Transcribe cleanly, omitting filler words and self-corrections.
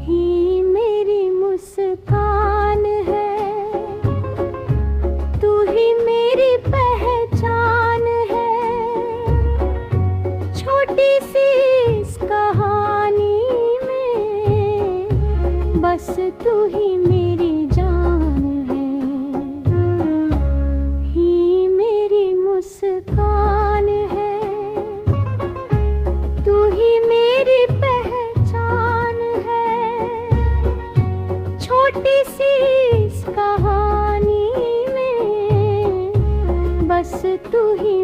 ही मेरी मुस्कान है, तू ही मेरी पहचान है। छोटी सी इस कहानी में बस तू ही मेरी जान है। ही मेरी मुस्कान है, तू ही मेरी पहचान है। छोटी सी इस कहानी में बस तू ही